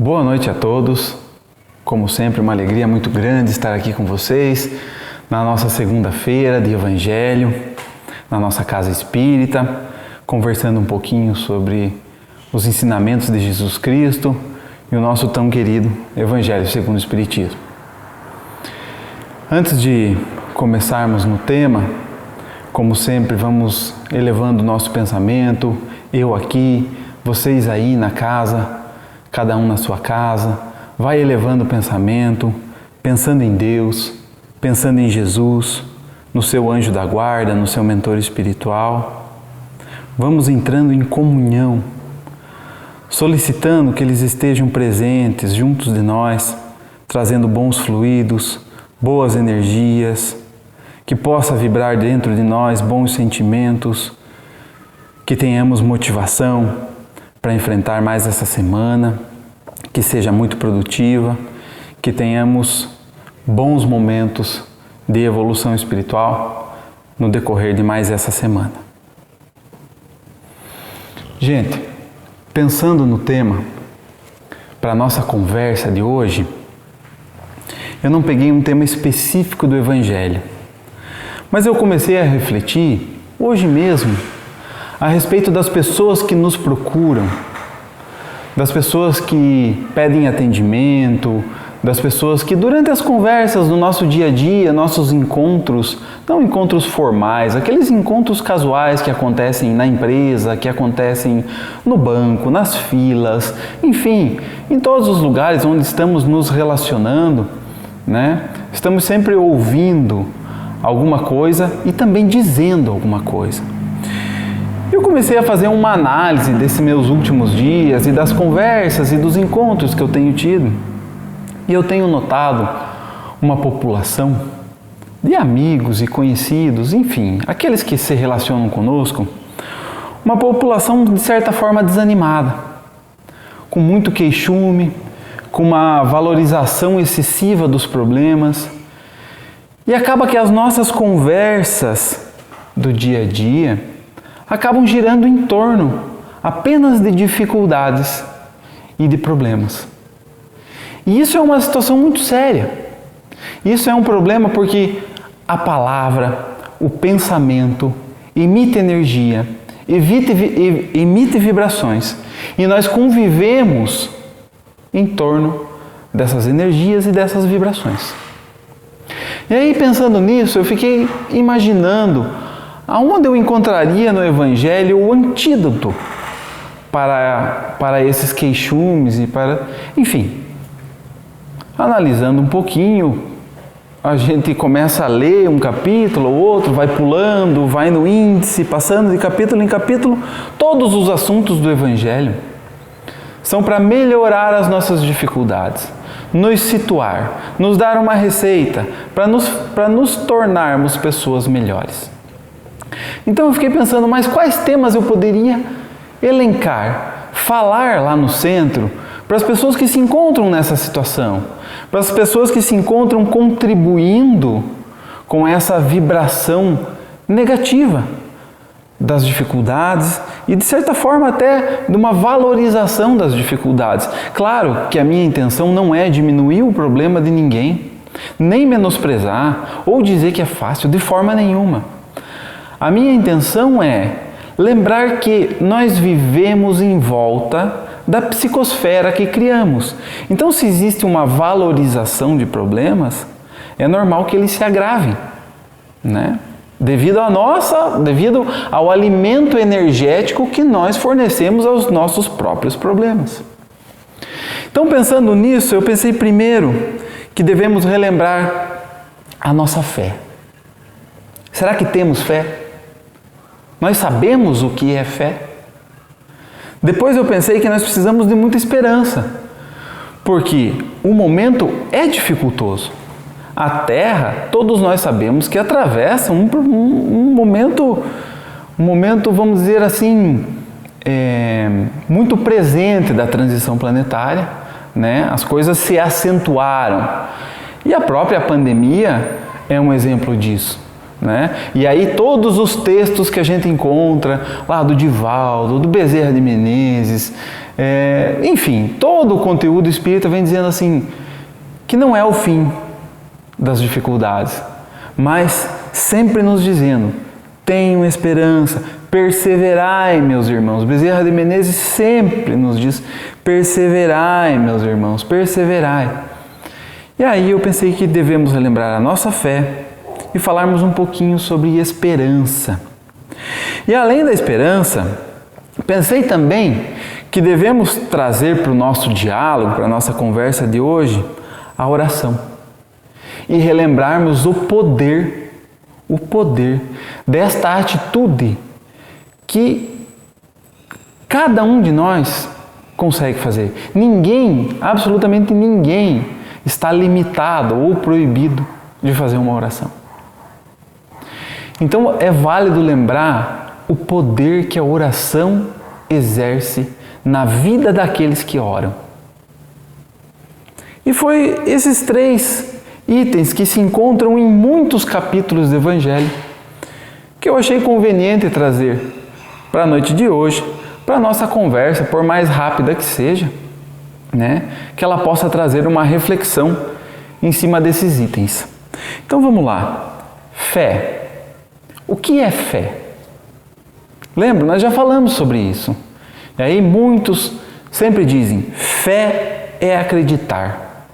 Boa noite a todos. Como sempre, uma alegria muito grande estar aqui com vocês na nossa segunda-feira de Evangelho, na nossa casa espírita, conversando um pouquinho sobre os ensinamentos de Jesus Cristo e o nosso tão querido Evangelho segundo o Espiritismo. Antes de começarmos no tema, como sempre, vamos elevando o nosso pensamento, eu aqui, vocês aí na casa, cada um na sua casa, vai elevando o pensamento, pensando em Deus, pensando em Jesus, no seu anjo da guarda, no seu mentor espiritual. Vamos entrando em comunhão, solicitando que eles estejam presentes juntos de nós, trazendo bons fluidos, boas energias, que possa vibrar dentro de nós bons sentimentos, que tenhamos motivação para enfrentar mais essa semana, que seja muito produtiva, que tenhamos bons momentos de evolução espiritual no decorrer de mais essa semana. Gente, pensando no tema para a nossa conversa de hoje, eu não peguei um tema específico do Evangelho, mas eu comecei a refletir hoje mesmo a respeito das pessoas que nos procuram, das pessoas que pedem atendimento, das pessoas que durante as conversas do nosso dia a dia, nossos encontros, não encontros formais, aqueles encontros casuais que acontecem na empresa, que acontecem no banco, nas filas, enfim, em todos os lugares onde estamos nos relacionando, né? Estamos sempre ouvindo alguma coisa e também dizendo alguma coisa. Eu comecei a fazer uma análise desses meus últimos dias e das conversas e dos encontros que eu tenho tido. E eu tenho notado uma população de amigos e conhecidos, enfim, aqueles que se relacionam conosco, uma população de certa forma desanimada, com muito queixume, com uma valorização excessiva dos problemas. E acaba que as nossas conversas do dia a dia acabam girando em torno apenas de dificuldades e de problemas. E isso é uma situação muito séria. Isso é um problema porque a palavra, o pensamento, emite energia, emite vibrações. E nós convivemos em torno dessas energias e dessas vibrações. E aí, pensando nisso, eu fiquei imaginando aonde eu encontraria no Evangelho o antídoto para esses queixumes e para... Enfim, analisando um pouquinho, a gente começa a ler um capítulo ou outro, vai pulando, vai no índice, passando de capítulo em capítulo. Todos os assuntos do Evangelho são para melhorar as nossas dificuldades, nos situar, nos dar uma receita para nos tornarmos pessoas melhores. Então eu fiquei pensando, mas quais temas eu poderia elencar, falar lá no centro, para as pessoas que se encontram nessa situação, para as pessoas que se encontram contribuindo com essa vibração negativa das dificuldades e, de certa forma, até de uma valorização das dificuldades. Claro que a minha intenção não é diminuir o problema de ninguém, nem menosprezar ou dizer que é fácil, de forma nenhuma. A minha intenção é lembrar que nós vivemos em volta da psicosfera que criamos. Então, se existe uma valorização de problemas, é normal que eles se agravem, né? Devido ao alimento energético que nós fornecemos aos nossos próprios problemas. Então, pensando nisso, eu pensei primeiro que devemos relembrar a nossa fé. Será que temos fé? Nós sabemos o que é fé? Depois eu pensei que nós precisamos de muita esperança, porque o momento é dificultoso. A Terra, todos nós sabemos que atravessa um momento, vamos dizer assim, muito presente da transição planetária, né? As coisas se acentuaram. E a própria pandemia é um exemplo disso. né? E aí todos os textos que a gente encontra lá do Divaldo, do Bezerra de Menezes, enfim, todo o conteúdo espírita vem dizendo assim, que não é o fim das dificuldades, mas sempre nos dizendo, tenham esperança, perseverai, meus irmãos. Bezerra de Menezes sempre nos diz, perseverai, meus irmãos, perseverai. E aí eu pensei que devemos relembrar a nossa fé e falarmos um pouquinho sobre esperança. E além da esperança, pensei também que devemos trazer para o nosso diálogo, para a nossa conversa de hoje, a oração. E relembrarmos o poder desta atitude que cada um de nós consegue fazer. Ninguém, absolutamente ninguém, está limitado ou proibido de fazer uma oração. Então é válido lembrar o poder que a oração exerce na vida daqueles que oram. E foi esses 3 itens que se encontram em muitos capítulos do Evangelho que eu achei conveniente trazer para a noite de hoje, para a nossa conversa, por mais rápida que seja, né? Que ela possa trazer uma reflexão em cima desses itens. Então vamos lá. Fé. O que é fé? Lembra, nós já falamos sobre isso. E aí muitos sempre dizem, fé é acreditar.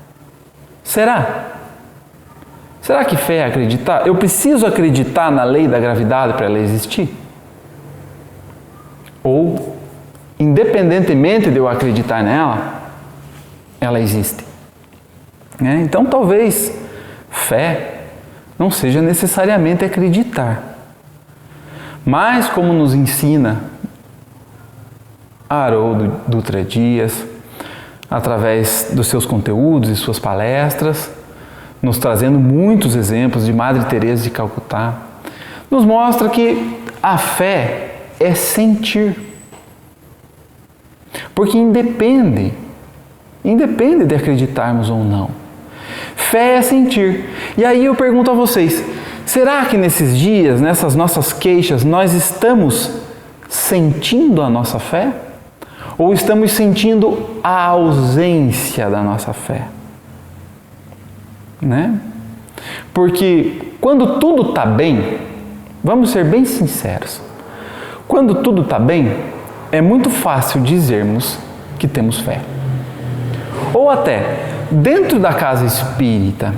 Será? Será que fé é acreditar? Eu preciso acreditar na lei da gravidade para ela existir? Ou, independentemente de eu acreditar nela, ela existe? Então, talvez fé não seja necessariamente acreditar. Mas, como nos ensina Haroldo Dutra Dias, através dos seus conteúdos e suas palestras, nos trazendo muitos exemplos de Madre Teresa de Calcutá, nos mostra que a fé é sentir. Porque independe de acreditarmos ou não. Fé é sentir. E aí eu pergunto a vocês, será que nesses dias, nessas nossas queixas, nós estamos sentindo a nossa fé? Ou estamos sentindo a ausência da nossa fé? Né? Porque quando tudo está bem, vamos ser bem sinceros, quando tudo está bem, é muito fácil dizermos que temos fé. Ou até, dentro da casa espírita,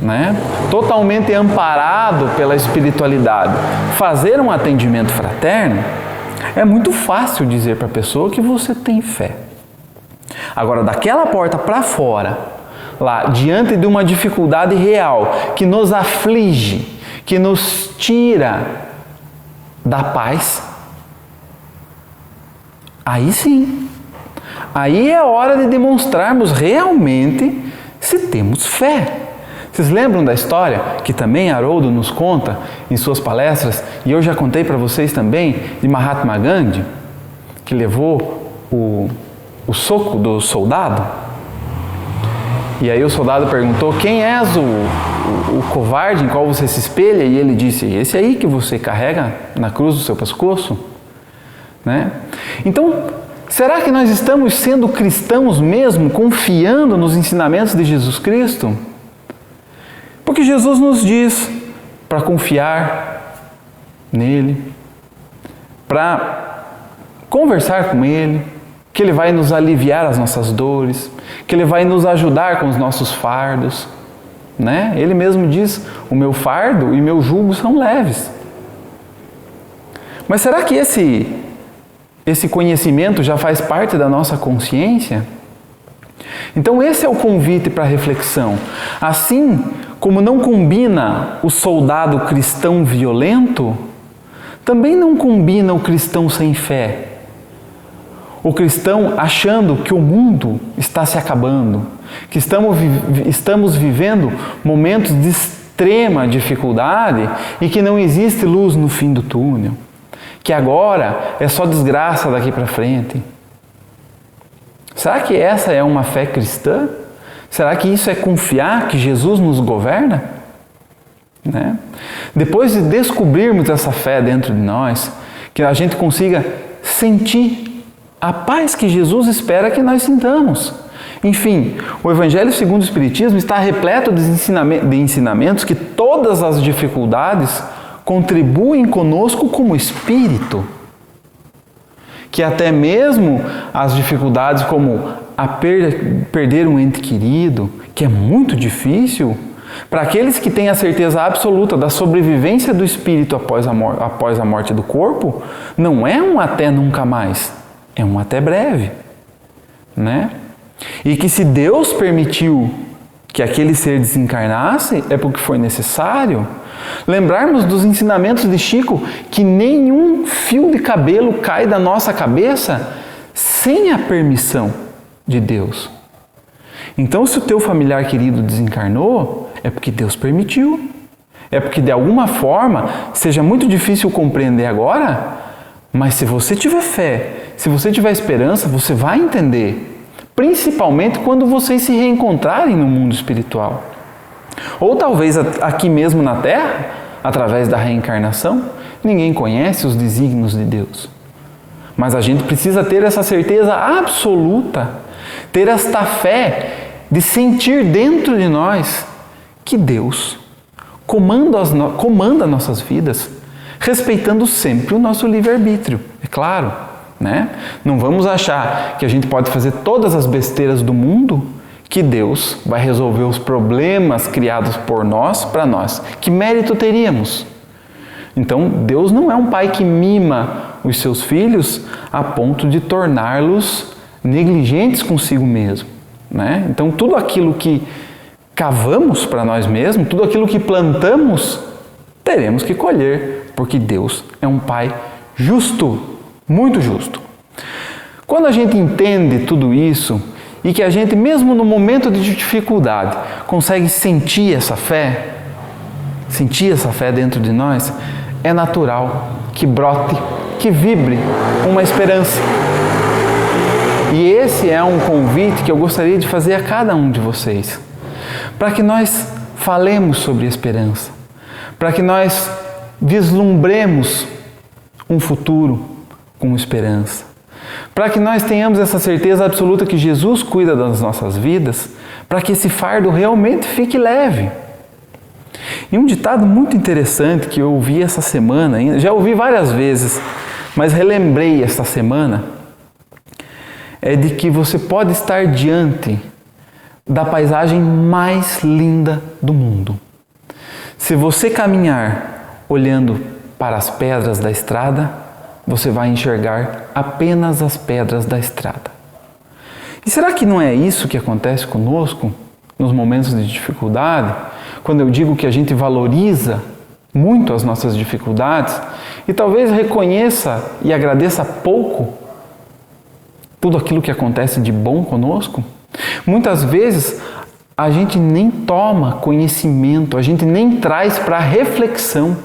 né, totalmente amparado pela espiritualidade, fazer um atendimento fraterno, é muito fácil dizer para a pessoa que você tem fé. Agora, daquela porta para fora, lá, diante de uma dificuldade real que nos aflige, que nos tira da paz, aí sim, aí é hora de demonstrarmos realmente se temos fé. Vocês lembram da história que também Haroldo nos conta em suas palestras, e eu já contei para vocês também, de Mahatma Gandhi, que levou o soco do soldado? E aí o soldado perguntou, quem és o covarde em qual você se espelha? E ele disse, esse aí que você carrega na cruz do seu pescoço? Né? Então, será que nós estamos sendo cristãos mesmo, confiando nos ensinamentos de Jesus Cristo? Porque Jesus nos diz para confiar nele, para conversar com ele, que Ele vai nos aliviar as nossas dores, que Ele vai nos ajudar com os nossos fardos, né? Ele mesmo diz, o meu fardo e meu jugo são leves. Mas será que esse conhecimento já faz parte da nossa consciência? Então esse é o convite para a reflexão. Assim como não combina o soldado cristão violento, também não combina o cristão sem fé. O cristão achando que o mundo está se acabando, que estamos vivendo momentos de extrema dificuldade e que não existe luz no fim do túnel, que agora é só desgraça daqui para frente. Será que essa é uma fé cristã? Será que isso é confiar que Jesus nos governa? né? Depois de descobrirmos essa fé dentro de nós, que a gente consiga sentir a paz que Jesus espera que nós sintamos. Enfim, o Evangelho segundo o Espiritismo está repleto de ensinamentos que todas as dificuldades contribuem conosco como espírito. Que até mesmo as dificuldades como a perder um ente querido, que é muito difícil, para aqueles que têm a certeza absoluta da sobrevivência do espírito após a morte do corpo, não é um até nunca mais, é um até breve, né? E que se Deus permitiu que aquele ser desencarnasse, é porque foi necessário. Lembrarmos dos ensinamentos de Chico, que nenhum fio de cabelo cai da nossa cabeça sem a permissão de Deus. Então, se o teu familiar querido desencarnou, é porque Deus permitiu. É porque, de alguma forma, seja muito difícil compreender agora, mas se você tiver fé, se você tiver esperança, você vai entender. Principalmente quando vocês se reencontrarem no mundo espiritual. Ou talvez aqui mesmo na Terra, através da reencarnação, ninguém conhece os desígnios de Deus. Mas a gente precisa ter essa certeza absoluta, ter esta fé de sentir dentro de nós que Deus comanda nossas vidas, respeitando sempre o nosso livre-arbítrio, é claro, né? Não vamos achar que a gente pode fazer todas as besteiras do mundo, que Deus vai resolver os problemas criados por nós, para nós. Que mérito teríamos? Então, Deus não é um pai que mima os seus filhos a ponto de torná-los negligentes consigo mesmo, né? Então, tudo aquilo que cavamos para nós mesmos, tudo aquilo que plantamos, teremos que colher, porque Deus é um pai justo, muito justo. Quando a gente entende tudo isso, e que a gente, mesmo no momento de dificuldade, consegue sentir essa fé dentro de nós, é natural que brote, que vibre uma esperança. E esse é um convite que eu gostaria de fazer a cada um de vocês, para que nós falemos sobre esperança, para que nós vislumbremos um futuro com esperança, para que nós tenhamos essa certeza absoluta que Jesus cuida das nossas vidas, para que esse fardo realmente fique leve. E um ditado muito interessante que eu ouvi essa semana, já ouvi várias vezes, mas relembrei esta semana, é de que você pode estar diante da paisagem mais linda do mundo. Se você caminhar olhando para as pedras da estrada, você vai enxergar apenas as pedras da estrada. E será que não é isso que acontece conosco nos momentos de dificuldade? Quando eu digo que a gente valoriza muito as nossas dificuldades e talvez reconheça e agradeça pouco tudo aquilo que acontece de bom conosco? Muitas vezes a gente nem toma conhecimento, a gente nem traz para reflexão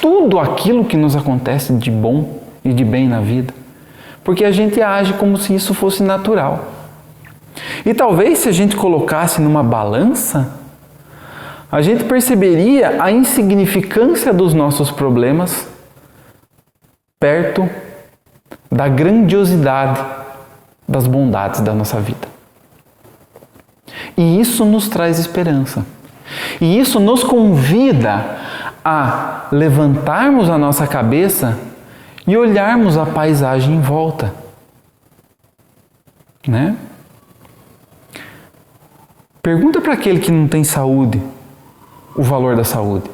tudo aquilo que nos acontece de bom e de bem na vida, porque a gente age como se isso fosse natural. E talvez se a gente colocasse numa balança, a gente perceberia a insignificância dos nossos problemas perto da grandiosidade das bondades da nossa vida. E isso nos traz esperança. E isso nos convida a levantarmos a nossa cabeça e olharmos a paisagem em volta, né? Pergunta para aquele que não tem saúde o valor da saúde.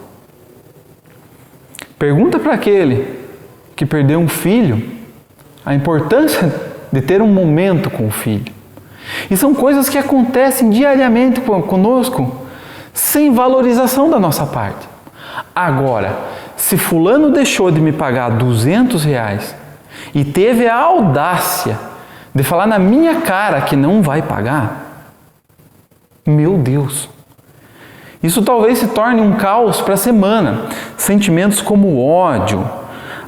Pergunta para aquele que perdeu um filho a importância de ter um momento com o filho. E são coisas que acontecem diariamente conosco sem valorização da nossa parte. Agora, se fulano deixou de me pagar R$200 e teve a audácia de falar na minha cara que não vai pagar, meu Deus, isso talvez se torne um caos para a semana. Sentimentos como ódio,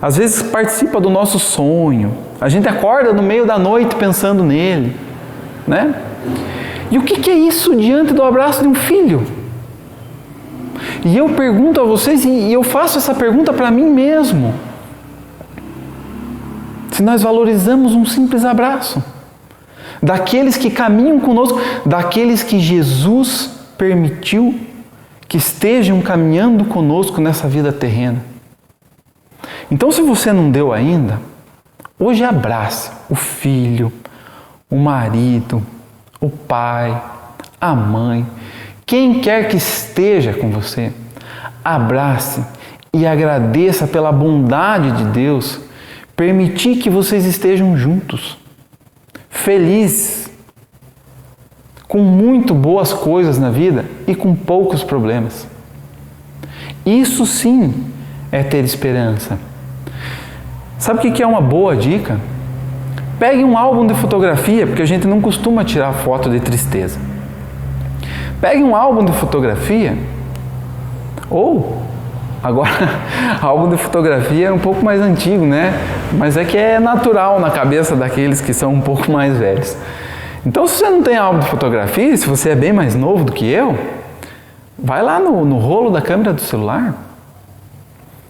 às vezes participa do nosso sonho, a gente acorda no meio da noite pensando nele, né? E o que é isso diante do abraço de um filho? E eu pergunto a vocês, e eu faço essa pergunta para mim mesmo. Se nós valorizamos um simples abraço, daqueles que caminham conosco, daqueles que Jesus permitiu que estejam caminhando conosco nessa vida terrena. Então, se você não deu ainda, hoje abrace o filho, o marido, o pai, a mãe, quem quer que esteja com você. Abrace e agradeça pela bondade de Deus permitir que vocês estejam juntos, felizes, com muito boas coisas na vida e com poucos problemas. Isso sim é ter esperança. Sabe o que é uma boa dica? Pegue um álbum de fotografia, porque a gente não costuma tirar foto de tristeza. Pegue um álbum de fotografia, ou, agora, álbum de fotografia é um pouco mais antigo, né? Mas é que é natural na cabeça daqueles que são um pouco mais velhos. Então, se você não tem álbum de fotografia, se você é bem mais novo do que eu, vai lá no rolo da câmera do celular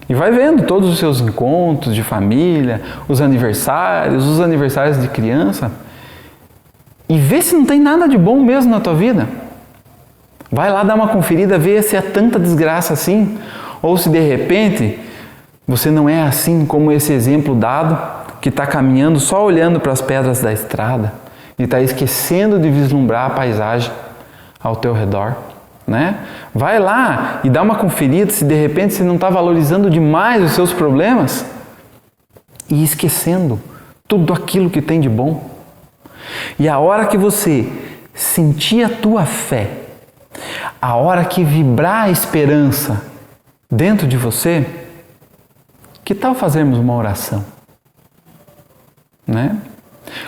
e vai vendo todos os seus encontros de família, os aniversários de criança, e vê se não tem nada de bom mesmo na tua vida. Vai lá dar uma conferida, ver se é tanta desgraça assim, ou se de repente você não é assim como esse exemplo dado, que está caminhando só olhando para as pedras da estrada e está esquecendo de vislumbrar a paisagem ao teu redor, né? Vai lá e dá uma conferida se de repente você não está valorizando demais os seus problemas e esquecendo tudo aquilo que tem de bom. E a hora que você sentir a tua fé, a hora que vibrar a esperança dentro de você, que tal fazermos uma oração? Né?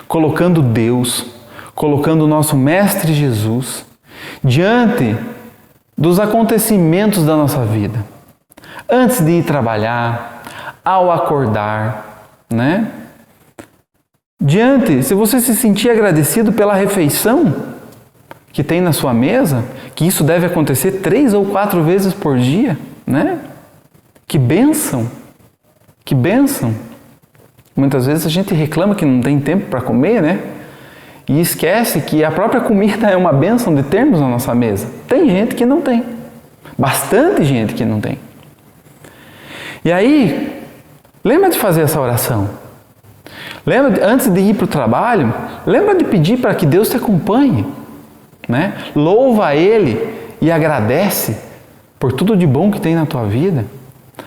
Colocando Deus, colocando o nosso Mestre Jesus diante dos acontecimentos da nossa vida. Antes de ir trabalhar, ao acordar, né? Se você se sentir agradecido pela refeição que tem na sua mesa, que isso deve acontecer 3 ou 4 vezes por dia, né? Que bênção! Que bênção! Muitas vezes a gente reclama que não tem tempo para comer, né? E esquece que a própria comida é uma bênção de termos na nossa mesa. Tem gente que não tem. Bastante gente que não tem. E aí, lembra de fazer essa oração. Antes de ir para o trabalho, lembra de pedir para que Deus te acompanhe. Né? Louva a Ele e agradece por tudo de bom que tem na tua vida.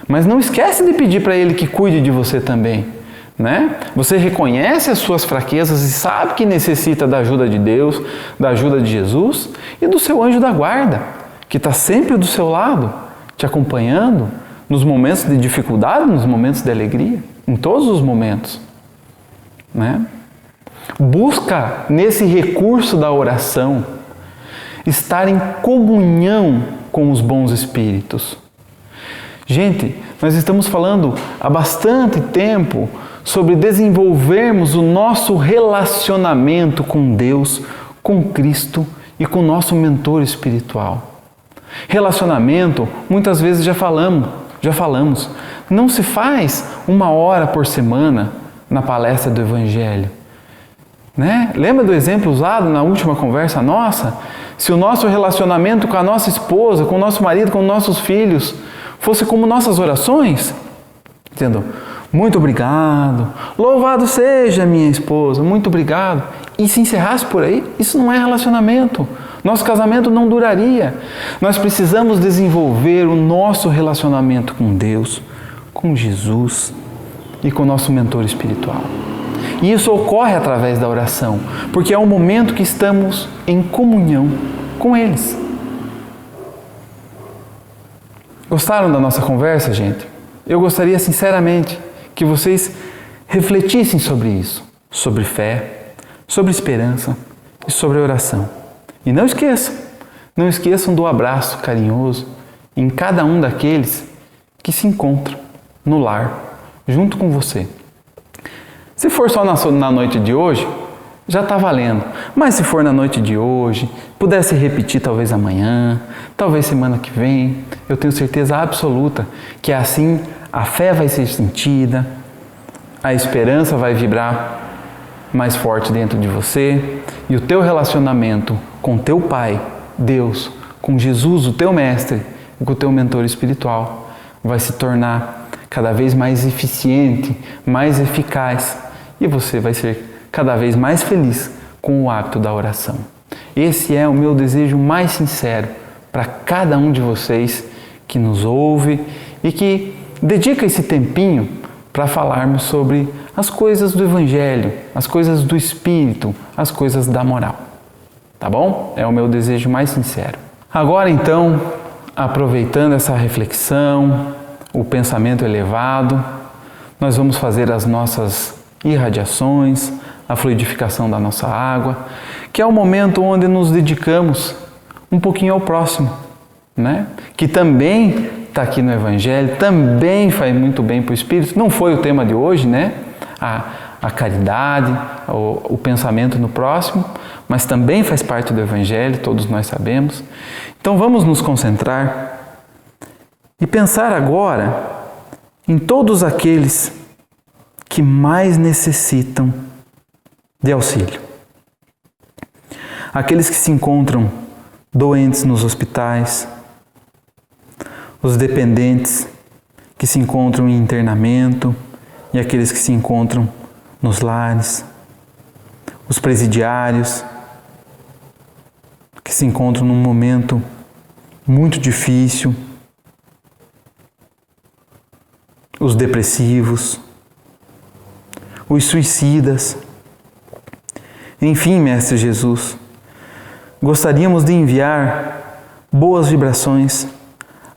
Mas não esquece de pedir para Ele que cuide de você também. Né? Você reconhece as suas fraquezas e sabe que necessita da ajuda de Deus, da ajuda de Jesus e do seu anjo da guarda, que está sempre do seu lado, te acompanhando nos momentos de dificuldade, nos momentos de alegria, em todos os momentos. Né? Busca nesse recurso da oração estar em comunhão com os bons espíritos. Gente, nós estamos falando há bastante tempo sobre desenvolvermos o nosso relacionamento com Deus, com Cristo e com o nosso mentor espiritual. Relacionamento, muitas vezes já falamos, não se faz 1 hora por semana na palestra do Evangelho. Né? Lembra do exemplo usado na última conversa nossa? Se o nosso relacionamento com a nossa esposa, com o nosso marido, com nossos filhos, fosse como nossas orações, dizendo, muito obrigado, louvado seja minha esposa, muito obrigado, e se encerrasse por aí, isso não é relacionamento. Nosso casamento não duraria. Nós precisamos desenvolver o nosso relacionamento com Deus, com Jesus e com o nosso mentor espiritual. E isso ocorre através da oração, porque é o momento que estamos em comunhão com eles. Gostaram da nossa conversa, gente? Eu gostaria sinceramente que vocês refletissem sobre isso, sobre fé, sobre esperança e sobre oração. E não esqueçam do abraço carinhoso em cada um daqueles que se encontram no lar, junto com você. Se for só na noite de hoje, já está valendo. Mas se for na noite de hoje, pudesse repetir talvez amanhã, talvez semana que vem, eu tenho certeza absoluta que assim a fé vai ser sentida, a esperança vai vibrar mais forte dentro de você e o teu relacionamento com teu Pai, Deus, com Jesus, o teu mestre, e com o teu mentor espiritual vai se tornar cada vez mais eficiente, mais eficaz e você vai ser cada vez mais feliz com o hábito da oração. Esse é o meu desejo mais sincero para cada um de vocês que nos ouve e que dedica esse tempinho para falarmos sobre as coisas do Evangelho, as coisas do Espírito, as coisas da moral. Tá bom? É o meu desejo mais sincero. Agora então, aproveitando essa reflexão, o pensamento elevado, nós vamos fazer as nossas irradiações, a fluidificação da nossa água, que é o momento onde nos dedicamos um pouquinho ao próximo, né? Que também está aqui no Evangelho, também faz muito bem para o Espírito. Não foi o tema de hoje, né? A caridade, o pensamento no próximo, mas também faz parte do Evangelho, todos nós sabemos. Então vamos nos concentrar e pensar agora em todos aqueles que mais necessitam de auxílio. Aqueles que se encontram doentes nos hospitais, os dependentes que se encontram em internamento e aqueles que se encontram nos lares, os presidiários que se encontram num momento muito difícil, os depressivos, os suicidas. Enfim, Mestre Jesus, gostaríamos de enviar boas vibrações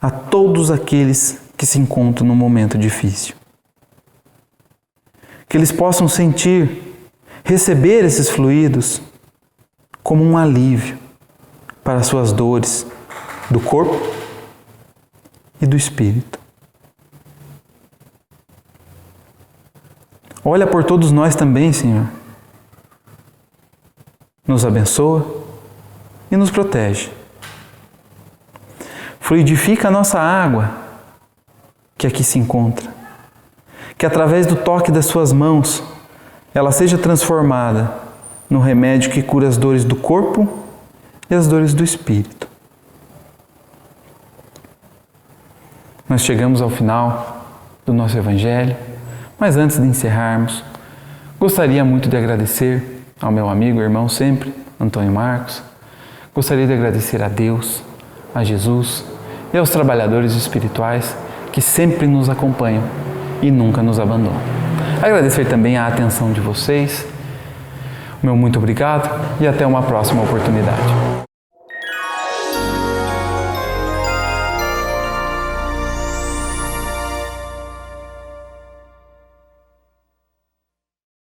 a todos aqueles que se encontram num momento difícil. Que eles possam sentir, receber esses fluidos como um alívio para as suas dores do corpo e do espírito. Olha por todos nós também, Senhor. Nos abençoa e nos protege. Fluidifica a nossa água que aqui se encontra. Que através do toque das suas mãos ela seja transformada no remédio que cura as dores do corpo e as dores do espírito. Nós chegamos ao final do nosso Evangelho, mas antes de encerrarmos, gostaria muito de agradecer ao meu amigo e irmão sempre, Antônio Marcos. Gostaria de agradecer a Deus, a Jesus e aos trabalhadores espirituais que sempre nos acompanham e nunca nos abandonam. Agradecer também a atenção de vocês. Meu muito obrigado e até uma próxima oportunidade.